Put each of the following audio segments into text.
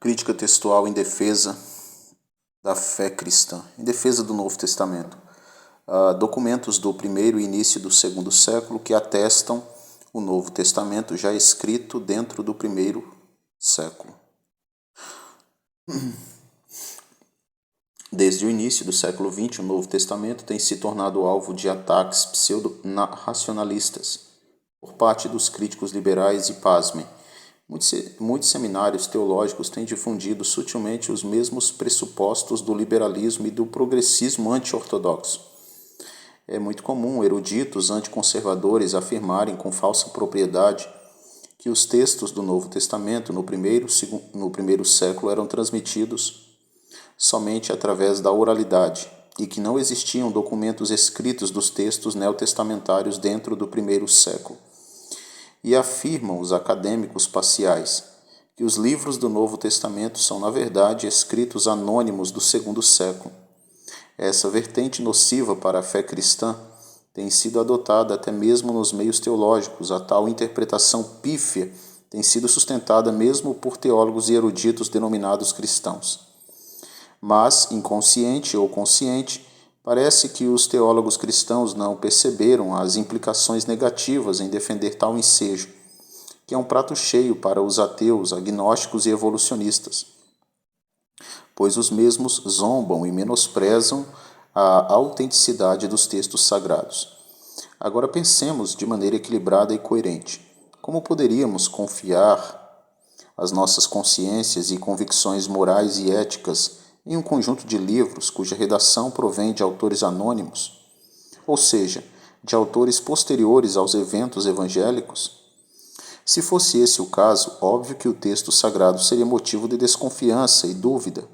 Crítica textual em defesa da fé cristã, em defesa do Novo Testamento. Documentos do primeiro e início do segundo século que atestam o Novo Testamento já escrito dentro do primeiro século. Desde o início do século XX, o Novo Testamento tem se tornado alvo de ataques pseudo-racionalistas por parte dos críticos liberais e, pasmem, muitos seminários teológicos têm difundido sutilmente os mesmos pressupostos do liberalismo e do progressismo anti-ortodoxo. É muito comum eruditos anticonservadores afirmarem com falsa propriedade que os textos do Novo Testamento no primeiro século eram transmitidos somente através da oralidade e que não existiam documentos escritos dos textos neotestamentários dentro do primeiro século. E afirmam os acadêmicos parciais que os livros do Novo Testamento são, na verdade, escritos anônimos do segundo século. Essa vertente nociva para a fé cristã tem sido adotada até mesmo nos meios teológicos. A tal interpretação pífia tem sido sustentada mesmo por teólogos e eruditos denominados cristãos. Mas, inconsciente ou consciente, parece que os teólogos cristãos não perceberam as implicações negativas em defender tal ensejo, que é um prato cheio para os ateus, agnósticos e evolucionistas, pois os mesmos zombam e menosprezam a autenticidade dos textos sagrados. Agora pensemos de maneira equilibrada e coerente. Como poderíamos confiar as nossas consciências e convicções morais e éticas em um conjunto de livros cuja redação provém de autores anônimos, ou seja, de autores posteriores aos eventos evangélicos? Se fosse esse o caso, óbvio que o texto sagrado seria motivo de desconfiança e dúvida,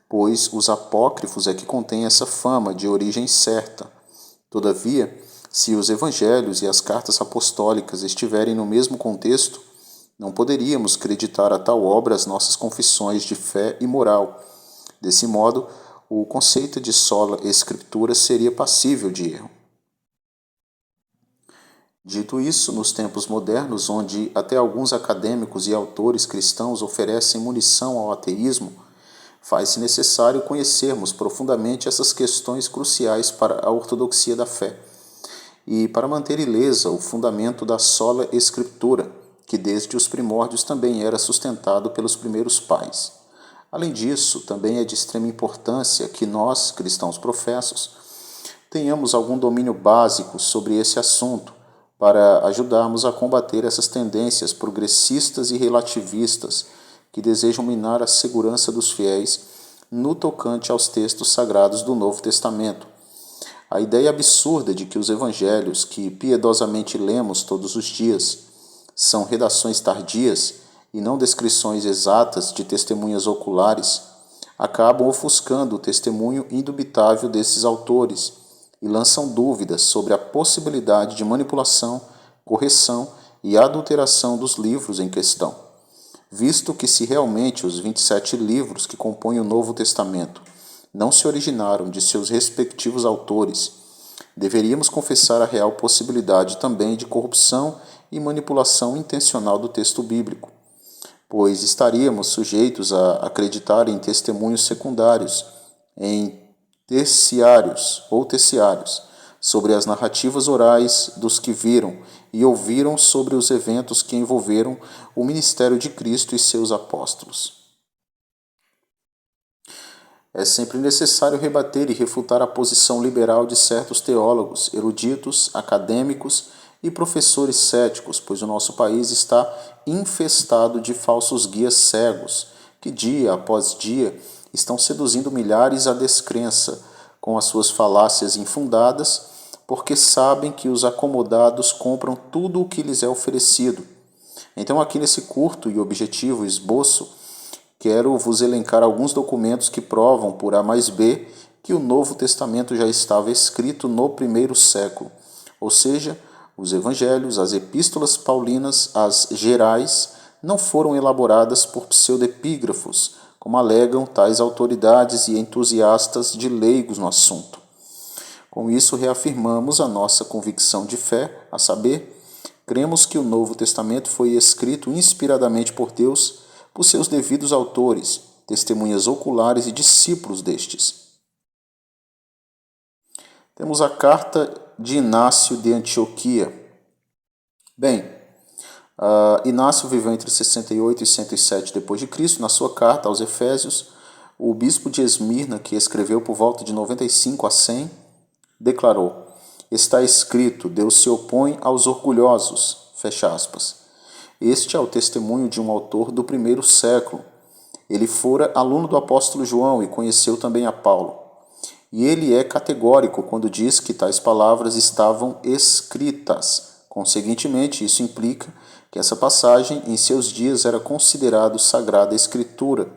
pois os apócrifos é que contêm essa fama de origem certa. Todavia, se os evangelhos e as cartas apostólicas estiverem no mesmo contexto, não poderíamos creditar a tal obra as nossas confissões de fé e moral. Desse modo, o conceito de sola escritura seria passível de erro. Dito isso, nos tempos modernos, onde até alguns acadêmicos e autores cristãos oferecem munição ao ateísmo, faz-se necessário conhecermos profundamente essas questões cruciais para a ortodoxia da fé e para manter ilesa o fundamento da sola escritura, que desde os primórdios também era sustentado pelos primeiros pais. Além disso, também é de extrema importância que nós, cristãos professos, tenhamos algum domínio básico sobre esse assunto para ajudarmos a combater essas tendências progressistas e relativistas que desejam minar a segurança dos fiéis no tocante aos textos sagrados do Novo Testamento. A ideia absurda de que os evangelhos que piedosamente lemos todos os dias são redações tardias e não descrições exatas de testemunhas oculares, acabam ofuscando o testemunho indubitável desses autores e lançam dúvidas sobre a possibilidade de manipulação, correção e adulteração dos livros em questão. Visto que se realmente os 27 livros que compõem o Novo Testamento não se originaram de seus respectivos autores, deveríamos confessar a real possibilidade também de corrupção e manipulação intencional do texto bíblico, pois estaríamos sujeitos a acreditar em testemunhos secundários, em terciários, sobre as narrativas orais dos que viram e ouviram sobre os eventos que envolveram o ministério de Cristo e seus apóstolos. É sempre necessário rebater e refutar a posição liberal de certos teólogos, eruditos, acadêmicos e professores céticos, pois o nosso país está infestado de falsos guias cegos, que dia após dia estão seduzindo milhares à descrença com as suas falácias infundadas, porque sabem que os acomodados compram tudo o que lhes é oferecido. Então, aqui nesse curto e objetivo esboço, quero vos elencar alguns documentos que provam por A mais B que o Novo Testamento já estava escrito no primeiro século, ou seja, os evangelhos, as epístolas paulinas, as gerais, não foram elaboradas por pseudepígrafos, como alegam tais autoridades e entusiastas de leigos no assunto. Com isso, reafirmamos a nossa convicção de fé, a saber, cremos que o Novo Testamento foi escrito inspiradamente por Deus por seus devidos autores, testemunhas oculares e discípulos destes. Temos a carta de Inácio de Antioquia. Bem, Inácio viveu entre 68 e 107 d.C. Na sua carta aos Efésios, o bispo de Esmirna, que escreveu por volta de 95 a 100, declarou: está escrito, Deus se opõe aos orgulhosos, fecha aspas. Este é o testemunho de um autor do primeiro século. Ele fora aluno do apóstolo João e conheceu também a Paulo. E ele é categórico quando diz que tais palavras estavam escritas. Conseguintemente, isso implica que essa passagem em seus dias era considerado sagrada escritura.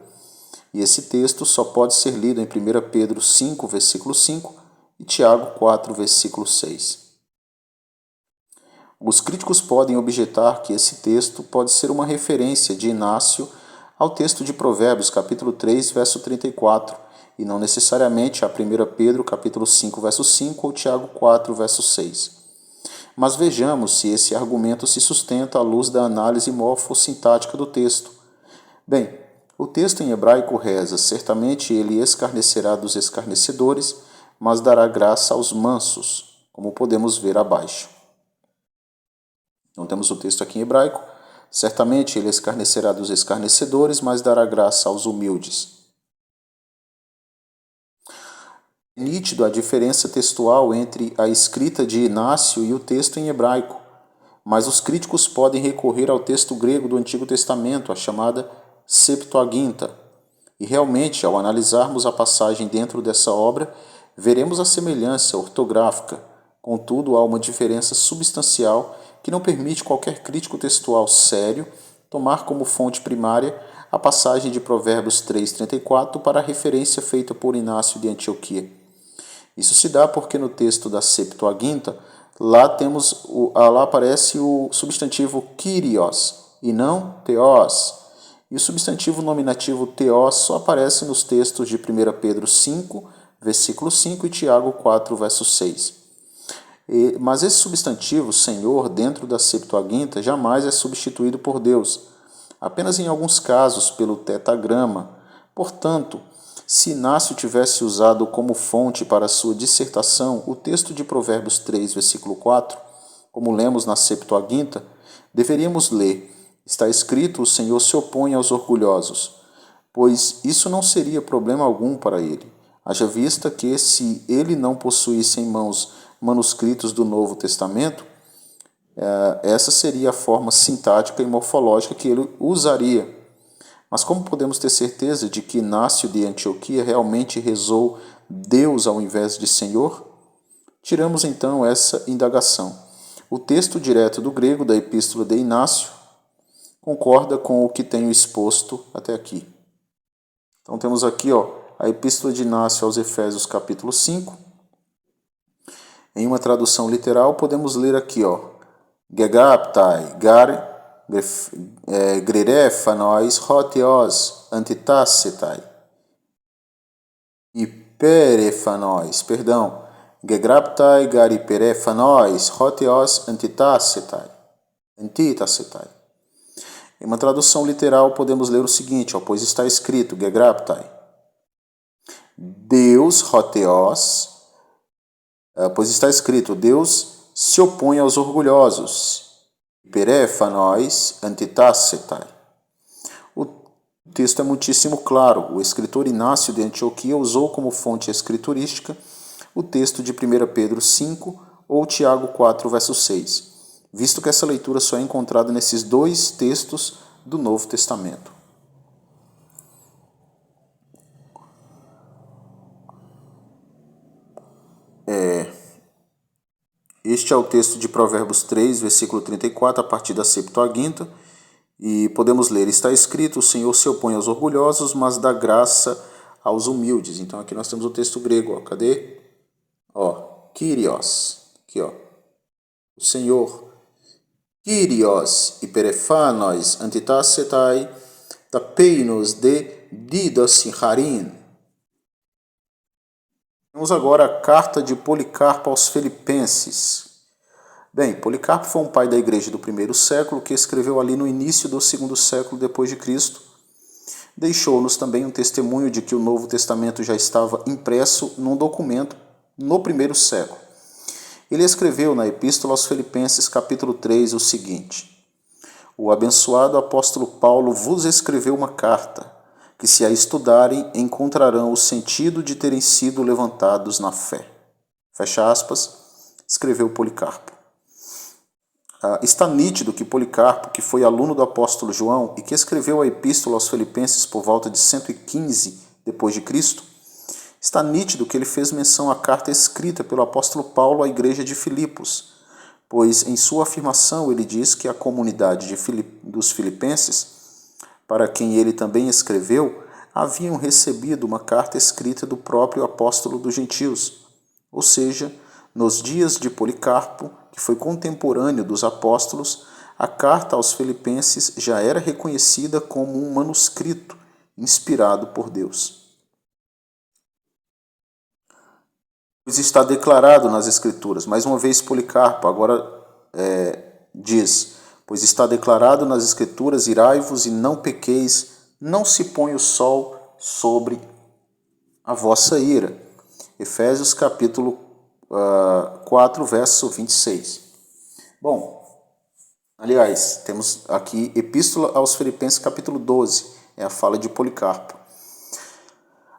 E esse texto só pode ser lido em 1 Pedro 5, versículo 5 e Tiago 4, versículo 6. Os críticos podem objetar que esse texto pode ser uma referência de Inácio ao texto de Provérbios, capítulo 3, verso 34, e não necessariamente a 1 Pedro, capítulo 5, verso 5 ou Tiago 4, verso 6. Mas vejamos se esse argumento se sustenta à luz da análise morfossintática do texto. Bem, o texto em hebraico reza: certamente ele escarnecerá dos escarnecedores, mas dará graça aos mansos, como podemos ver abaixo. Então temos o texto aqui em hebraico: certamente ele escarnecerá dos escarnecedores, mas dará graça aos humildes. É nítido a diferença textual entre a escrita de Inácio e o texto em hebraico, mas os críticos podem recorrer ao texto grego do Antigo Testamento, a chamada Septuaginta, e realmente, ao analisarmos a passagem dentro dessa obra, veremos a semelhança ortográfica. Contudo, há uma diferença substancial que não permite qualquer crítico textual sério tomar como fonte primária a passagem de Provérbios 3:34 para a referência feita por Inácio de Antioquia. Isso se dá porque no texto da Septuaginta, lá aparece o substantivo Kyrios e não Theos, e o substantivo nominativo Theos só aparece nos textos de 1 Pedro 5, versículo 5 e Tiago 4, verso 6. Mas esse substantivo, Senhor, dentro da Septuaginta, jamais é substituído por Deus, apenas em alguns casos pelo tetagrama. Portanto, se Inácio tivesse usado como fonte para sua dissertação o texto de Provérbios 3, versículo 4, como lemos na Septuaginta, deveríamos ler: está escrito, o Senhor se opõe aos orgulhosos, pois isso não seria problema algum para ele. Haja vista que, se ele não possuísse em mãos manuscritos do Novo Testamento, essa seria a forma sintática e morfológica que ele usaria. Mas como podemos ter certeza de que Inácio de Antioquia realmente rezou Deus ao invés de Senhor? Tiramos então essa indagação. O texto direto do grego da Epístola de Inácio concorda com o que tenho exposto até aqui. Então temos aqui a Epístola de Inácio aos Efésios, capítulo 5. Em uma tradução literal, podemos ler aqui, Gegaptai, Grerephanos, Hotios, Antitassetai. Gegraptai, Gariperephanos, Hotios, Antitassetai. Em uma tradução literal, podemos ler o seguinte, pois está escrito, Gegraptai, Deus, Hotios, pois está escrito, Deus se opõe aos orgulhosos. Perephanos antitassetai. O texto é muitíssimo claro. O escritor Inácio de Antioquia usou como fonte escriturística o texto de 1 Pedro 5 ou Tiago 4, verso 6, visto que essa leitura só é encontrada nesses dois textos do Novo Testamento. Este é o texto de Provérbios 3, versículo 34, a partir da Septuaginta, e podemos ler: está escrito, o Senhor se opõe aos orgulhosos, mas dá graça aos humildes. Então aqui nós temos o texto grego, cadê? Kyrios, aqui o Senhor. Kyrios hiperephanos antitassetai tapeinos de didosinharin. Temos agora a carta de Policarpo aos Filipenses. Bem, Policarpo foi um pai da igreja do primeiro século que escreveu ali no início do segundo século depois de Cristo. Deixou-nos também um testemunho de que o Novo Testamento já estava impresso num documento no primeiro século. Ele escreveu na Epístola aos Filipenses, capítulo 3, o seguinte: O abençoado apóstolo Paulo vos escreveu uma carta, que se a estudarem encontrarão o sentido de terem sido levantados na fé. Fecha aspas, escreveu Policarpo. Está nítido que Policarpo, que foi aluno do apóstolo João e que escreveu a Epístola aos Filipenses por volta de 115 d.C., está nítido que ele fez menção à carta escrita pelo apóstolo Paulo à igreja de Filipos, pois em sua afirmação ele diz que a comunidade dos filipenses, para quem ele também escreveu, haviam recebido uma carta escrita do próprio apóstolo dos gentios, ou seja, nos dias de Policarpo, que foi contemporâneo dos apóstolos, a carta aos filipenses já era reconhecida como um manuscrito inspirado por Deus. Pois está declarado nas Escrituras, mais uma vez Policarpo agora diz, pois está declarado nas Escrituras, irai-vos e não pequeis, não se põe o sol sobre a vossa ira. Efésios capítulo 4, verso 26. Bom, aliás, temos aqui Epístola aos Filipenses, capítulo 12, é a fala de Policarpo.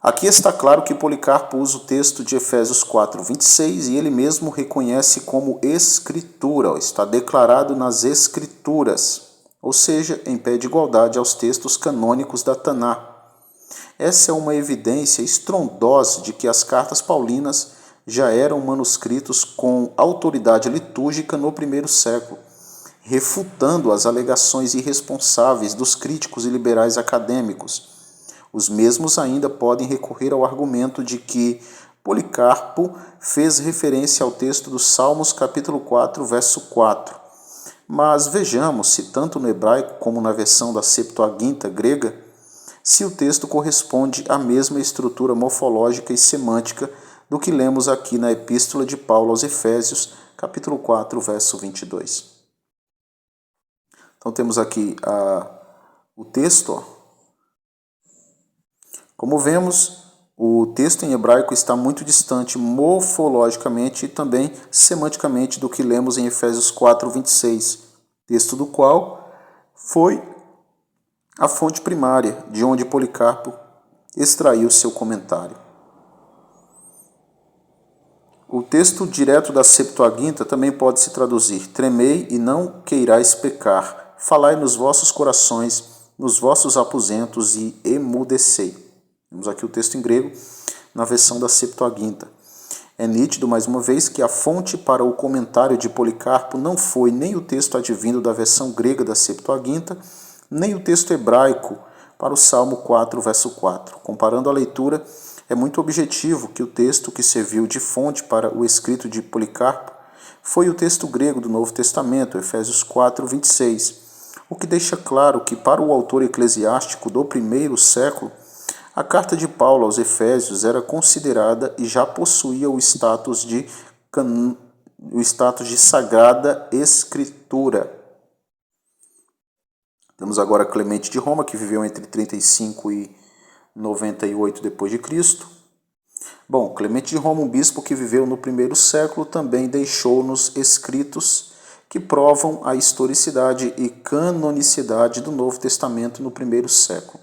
Aqui está claro que Policarpo usa o texto de Efésios 4, 26 e ele mesmo reconhece como Escritura, está declarado nas Escrituras, ou seja, em pé de igualdade aos textos canônicos da Taná. Essa é uma evidência estrondosa de que as cartas paulinas já eram manuscritos com autoridade litúrgica no primeiro século, refutando as alegações irresponsáveis dos críticos e liberais acadêmicos. Os mesmos ainda podem recorrer ao argumento de que Policarpo fez referência ao texto dos Salmos capítulo 4, verso 4. Mas vejamos se tanto no hebraico como na versão da Septuaginta grega, se o texto corresponde à mesma estrutura morfológica e semântica do que lemos aqui na Epístola de Paulo aos Efésios, capítulo 4, verso 22. Então temos aqui o texto. Como vemos, o texto em hebraico está muito distante morfologicamente e também semanticamente do que lemos em Efésios 4, 26, texto do qual foi a fonte primária de onde Policarpo extraiu seu comentário. O texto direto da Septuaginta também pode se traduzir: tremei e não queirais pecar, falai nos vossos corações, nos vossos aposentos e emudecei. Temos aqui o texto em grego na versão da Septuaginta. É nítido, mais uma vez, que a fonte para o comentário de Policarpo não foi nem o texto advindo da versão grega da Septuaginta, nem o texto hebraico para o Salmo 4, verso 4. Comparando a leitura, é muito objetivo que o texto que serviu de fonte para o escrito de Policarpo foi o texto grego do Novo Testamento, Efésios 4, 26, o que deixa claro que para o autor eclesiástico do primeiro século, a carta de Paulo aos Efésios era considerada e já possuía o status de Sagrada Escritura. Temos agora Clemente de Roma, que viveu entre 35 e 98 d.C. Bom, Clemente de Roma, um bispo que viveu no primeiro século, também deixou-nos escritos que provam a historicidade e canonicidade do Novo Testamento no primeiro século.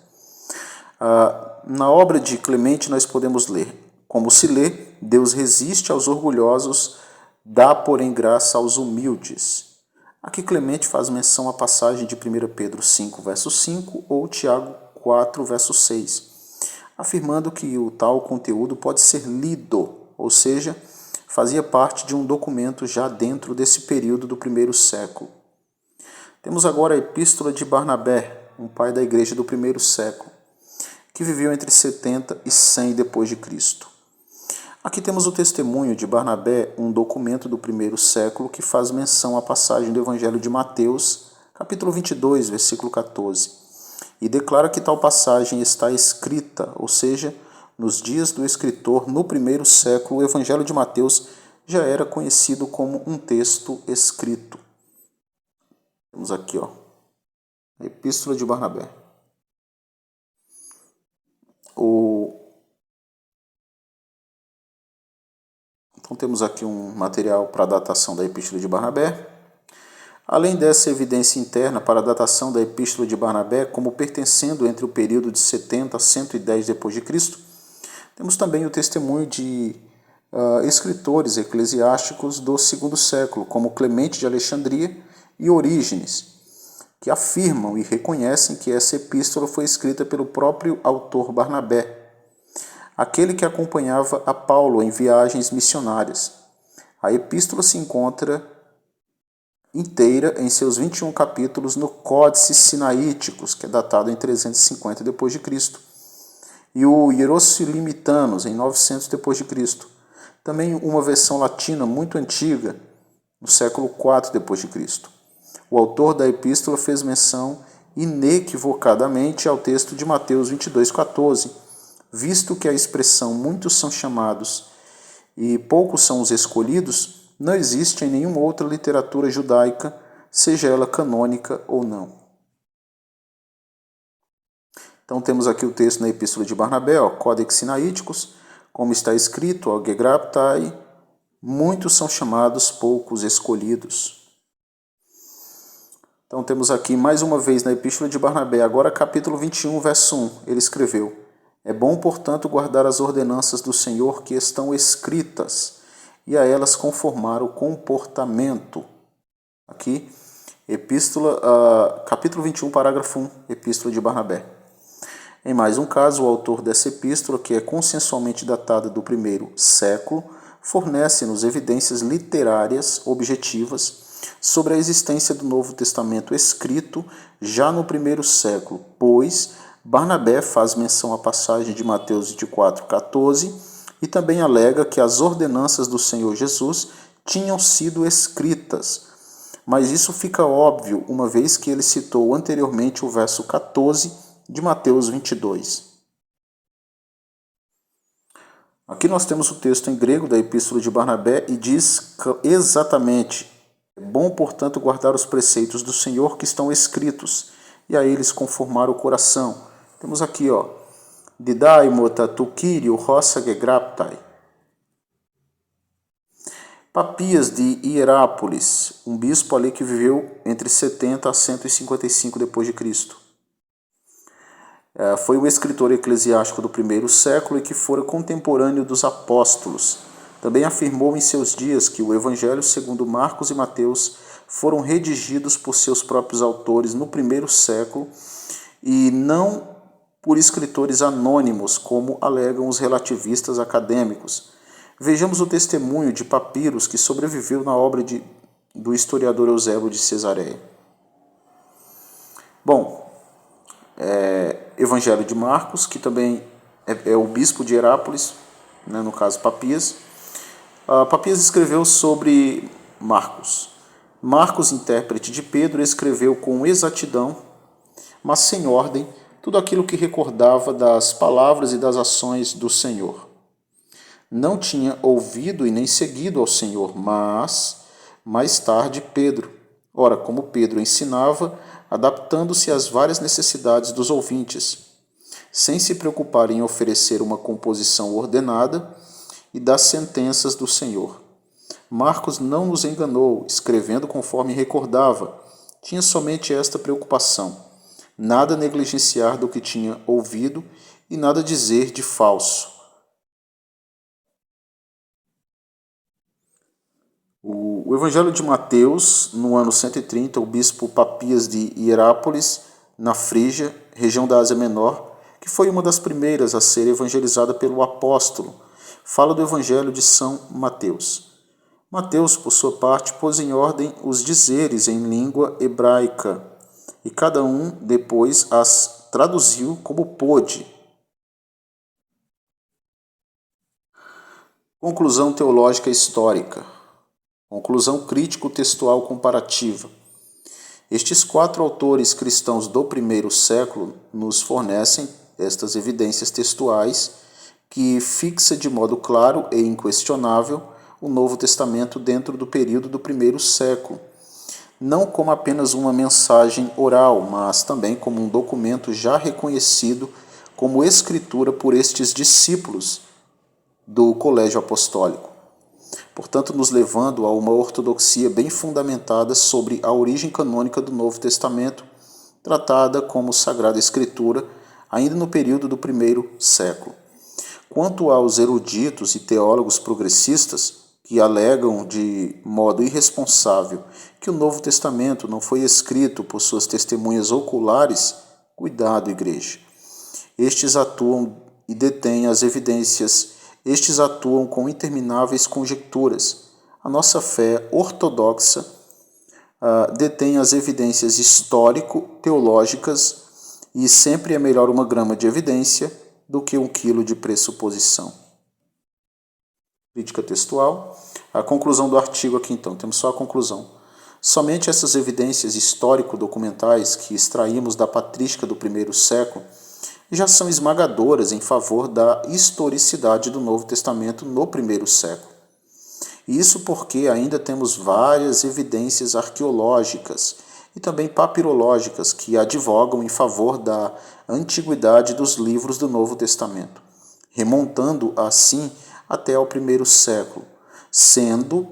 Na obra de Clemente nós podemos ler: como se lê, Deus resiste aos orgulhosos, dá, porém, graça aos humildes. Aqui Clemente faz menção à passagem de 1 Pedro 5, verso 5 ou Tiago 4, verso 6, afirmando que o tal conteúdo pode ser lido, ou seja, fazia parte de um documento já dentro desse período do primeiro século. Temos agora a Epístola de Barnabé, um pai da igreja do primeiro século, que viveu entre 70 e 100 d.C. Aqui temos o testemunho de Barnabé, um documento do primeiro século que faz menção à passagem do Evangelho de Mateus, capítulo 22, versículo 14, e declara que tal passagem está escrita, ou seja, nos dias do escritor, no primeiro século, o Evangelho de Mateus já era conhecido como um texto escrito. Temos aqui, a Epístola de Barnabé. Então temos aqui um material para a datação da Epístola de Barnabé. Além dessa evidência interna para a datação da Epístola de Barnabé como pertencendo entre o período de 70 a 110 d.C., temos também o testemunho de escritores eclesiásticos do segundo século, como Clemente de Alexandria e Orígenes, que afirmam e reconhecem que essa epístola foi escrita pelo próprio autor Barnabé, aquele que acompanhava a Paulo em viagens missionárias. A epístola se encontra inteira em seus 21 capítulos no Códice Sinaíticos, que é datado em 350 d.C., e o Hierossolymitanos em 900 d.C. Também uma versão latina muito antiga, no século IV d.C. O autor da epístola fez menção inequivocadamente ao texto de Mateus 22,14, visto que a expressão muitos são chamados e poucos são os escolhidos não existe em nenhuma outra literatura judaica, seja ela canônica ou não. Então temos aqui o texto na Epístola de Barnabé, Codex Sinaíticos, como está escrito, Gegraptai, muitos são chamados, poucos escolhidos. Então temos aqui mais uma vez na Epístola de Barnabé, agora capítulo 21, verso 1, ele escreveu: É bom, portanto, guardar as ordenanças do Senhor que estão escritas, e a elas conformar o comportamento. Aqui, capítulo 21, parágrafo 1, Epístola de Barnabé. Em mais um caso, o autor dessa epístola, que é consensualmente datada do primeiro século, fornece-nos evidências literárias objetivas sobre a existência do Novo Testamento escrito já no primeiro século, pois Barnabé faz menção à passagem de Mateus 24,14 e também alega que as ordenanças do Senhor Jesus tinham sido escritas. Mas isso fica óbvio, uma vez que ele citou anteriormente o verso 14 de Mateus 22. Aqui nós temos o texto em grego da Epístola de Barnabé e diz exatamente: é bom, portanto, guardar os preceitos do Senhor que estão escritos, e a eles conformar o coração. Temos aqui, Didaimota tu Kyrio rossa gegraptai. Papias de Hierápolis, um bispo ali que viveu entre 70 a 155 d.C. Foi o escritor eclesiástico do primeiro século e que fora contemporâneo dos apóstolos. Também afirmou em seus dias que o Evangelho segundo Marcos e Mateus foram redigidos por seus próprios autores no primeiro século e não por escritores anônimos, como alegam os relativistas acadêmicos. Vejamos o testemunho de Papiros que sobreviveu na obra do historiador Eusébio de Cesareia. Bom, Evangelho de Marcos, que também é o bispo de Hierápolis, no caso Papias. Papias escreveu sobre Marcos. Marcos, intérprete de Pedro, escreveu com exatidão, mas sem ordem, tudo aquilo que recordava das palavras e das ações do Senhor. Não tinha ouvido e nem seguido ao Senhor, mas, mais tarde, Pedro. Ora, como Pedro ensinava, adaptando-se às várias necessidades dos ouvintes, sem se preocupar em oferecer uma composição ordenada e das sentenças do Senhor. Marcos não nos enganou, escrevendo conforme recordava. Tinha somente esta preocupação: nada negligenciar do que tinha ouvido e nada dizer de falso. O Evangelho de Mateus, no ano 130, o bispo Papias de Hierápolis, na Frígia, região da Ásia Menor, que foi uma das primeiras a ser evangelizada pelo apóstolo, fala do Evangelho de São Mateus. Mateus, por sua parte, pôs em ordem os dizeres em língua hebraica, e cada um depois as traduziu como pôde. Conclusão teológica histórica. Conclusão crítico-textual comparativa. Estes 4 autores cristãos do primeiro século nos fornecem estas evidências textuais que fixa de modo claro e inquestionável o Novo Testamento dentro do período do primeiro século, não como apenas uma mensagem oral, mas também como um documento já reconhecido como escritura por estes discípulos do Colégio Apostólico, portanto nos levando a uma ortodoxia bem fundamentada sobre a origem canônica do Novo Testamento, tratada como Sagrada Escritura ainda no período do primeiro século. Quanto aos eruditos e teólogos progressistas, que alegam de modo irresponsável que o Novo Testamento não foi escrito por suas testemunhas oculares, cuidado, igreja. Estes atuam e detêm as evidências, estes atuam com intermináveis conjecturas. A nossa fé ortodoxa detém as evidências histórico-teológicas e sempre é melhor uma grama de evidência do que 1 quilo de pressuposição. Crítica textual. A conclusão do artigo aqui então, temos só a conclusão. Somente essas evidências histórico-documentais que extraímos da patrística do primeiro século já são esmagadoras em favor da historicidade do Novo Testamento no primeiro século. Isso porque ainda temos várias evidências arqueológicas e também papirológicas que advogam em favor da antiguidade dos livros do Novo Testamento, remontando assim até ao primeiro século, sendo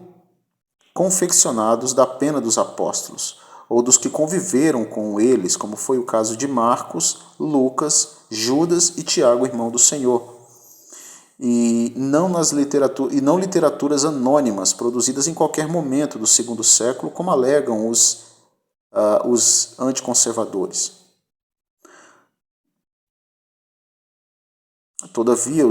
confeccionados da pena dos apóstolos, ou dos que conviveram com eles, como foi o caso de Marcos, Lucas, Judas e Tiago, irmão do Senhor, e não literaturas anônimas produzidas em qualquer momento do segundo século, como alegam os anticonservadores. Todavia,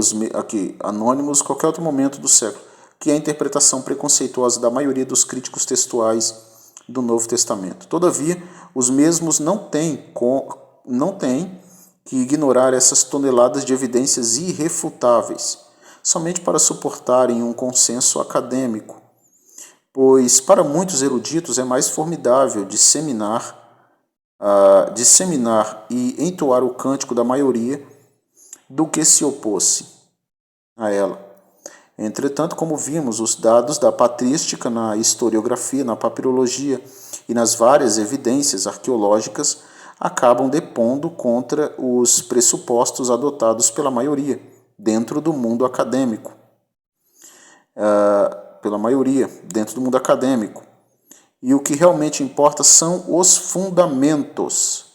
anônimos, qualquer outro momento do século, que é a interpretação preconceituosa da maioria dos críticos textuais do Novo Testamento. Todavia, os mesmos não têm que ignorar essas toneladas de evidências irrefutáveis, somente para suportarem um consenso acadêmico, pois para muitos eruditos é mais formidável disseminar e entoar o cântico da maioria do que se opôsse a ela. Entretanto, como vimos, os dados da patrística na historiografia, na papirologia e nas várias evidências arqueológicas acabam depondo contra os pressupostos adotados pela maioria dentro do mundo acadêmico. E o que realmente importa são os fundamentos.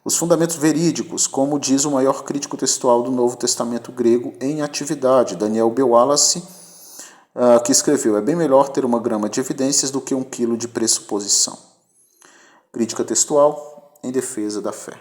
Os fundamentos verídicos, como diz o maior crítico textual do Novo Testamento grego em atividade, Daniel B. Wallace, que escreveu: é bem melhor ter uma grama de evidências do que 1 quilo de pressuposição. Crítica textual em defesa da fé.